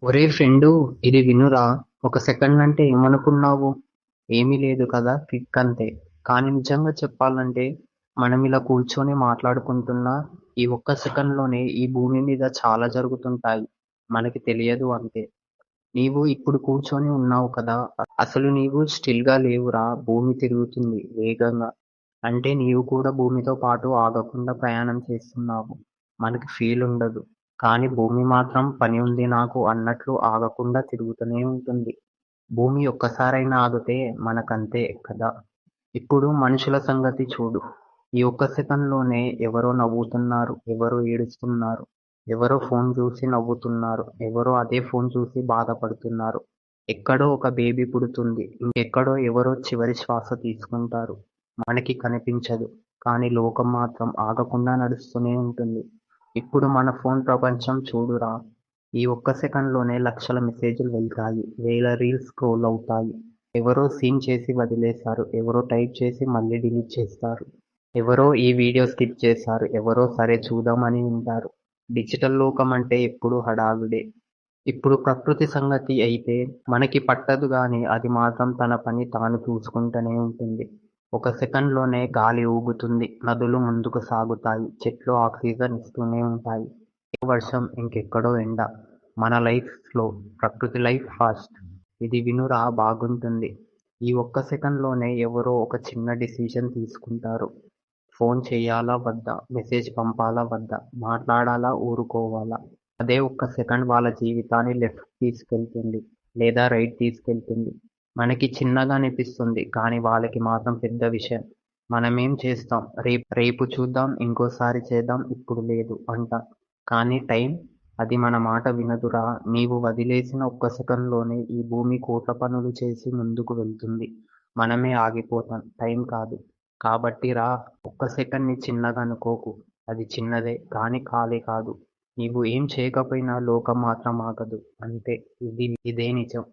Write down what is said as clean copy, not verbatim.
ఒరే ఫ్రెండూ, ఇది వినురా. ఒక సెకండ్ అంటే ఏమనుకున్నావు? ఏమీ లేదు కదా, క్లిక్ అంతే. కానీ నిజంగా చెప్పాలంటే మనం ఇలా కూర్చొని మాట్లాడుకుంటున్నా ఈ ఒక్క సెకండ్లోనే ఈ భూమి మీద చాలా జరుగుతుంటాయి. మనకి తెలియదు అంతే. నీవు ఇప్పుడు కూర్చొని ఉన్నావు కదా, అసలు నీవు స్టిల్గా లేవురా. భూమి తిరుగుతుంది వేగంగా. అంటే నీవు కూడా భూమితో పాటు ఆగకుండా ప్రయాణం చేస్తున్నావు. మనకి ఫీల్ ఉండదు. కానీ భూమి మాత్రం పని ఉంది నాకు అన్నట్లు ఆగకుండా తిరుగుతూనే ఉంటుంది. భూమి ఒక్కసారైనా ఆగితే మనకంతే కదా. ఇప్పుడు మనుషుల సంగతి చూడు. ఈ ఒక్క సెకన్లోనే ఎవరో నవ్వుతున్నారు, ఎవరో ఏడుస్తున్నారు, ఎవరో ఫోన్ చూసి నవ్వుతున్నారు, ఎవరో అదే ఫోన్ చూసి బాధపడుతున్నారు. ఎక్కడో ఒక బేబీ పుడుతుంది, ఇంకెక్కడో ఎవరో చివరి శ్వాస తీసుకుంటారు. మనకి కనిపించదు, కానీ లోకం మాత్రం ఆగకుండా నడుస్తూనే ఉంటుంది. ఇప్పుడు మన ఫోన్ ప్రపంచం చూడురా. ఈ ఒక్క సెకన్లోనే లక్షల మెసేజ్‌లు వెళ్తాయి, వేల రీల్స్ స్క్రోల్ అవుతాయి. ఎవరో సీన్ చేసి వదిలేశారు, ఎవరో టైప్ చేసి మళ్ళీ డిలీట్ చేస్తారు. ఎవరో ఈ వీడియో స్కిప్ చేశారు, ఎవరో సరే చూద్దామని వింటారు. డిజిటల్ లోకం అంటే ఎప్పుడూ హడావిడే. ఇప్పుడు ప్రకృతి సంగతి అయితే మనకి పట్టదు గానీ అది మాత్రం తన పని తాను చూసుకుంటూనే ఉంటుంది. ఒక సెకన్లోనే గాలి ఊగుతుంది, నదులు ముందుకు సాగుతాయి, చెట్లు ఆక్సిజన్ ఇస్తూనే ఉంటాయి. ఎక్కడో వర్షం, ఇంకెక్కడో ఎండ. మన లైఫ్ స్లో, ప్రకృతి లైఫ్ ఫాస్ట్. ఇది వినురా బాగుంటుంది. ఈ ఒక్క సెకన్లోనే ఎవరో ఒక చిన్న డిసిషన్ తీసుకుంటారు. ఫోన్ చేయాలా వద్దా? మెసేజ్ పంపాలా వద్దా? మాట్లాడాలా ఊరుకోవాలా? అదే ఒక్క సెకండ్ వాళ్ళ జీవితాన్ని లెఫ్ట్ తీసుకెళ్తుంది, లేదా రైట్ తీసుకెళ్తుంది. మనకి చిన్నగా అనిపిస్తుంది, కానీ వాళ్ళకి మాత్రం పెద్ద విషయం. మనమేం చేస్తాం? రేపు చూద్దాం, ఇంకోసారి చేద్దాం, ఇప్పుడు లేదు అంటాం. కానీ టైం, అది మన మాట వినదురా. నీవు వదిలేసిన ఒక్క సెకన్లోనే ఈ భూమి కోట్ల పనులు చేసి ముందుకు వెళ్తుంది. మనమే ఆగిపోతాం, టైం కాదు. కాబట్టి రా, ఒక్క సెకన్‌ని చిన్నగా అనుకోకు. అది చిన్నదే, కానీ ఖాళీ కాదు. నీవు ఏం చేయకపోయినా లోకం మాత్రం ఆగదు. అంతే. ఇదే నిజం.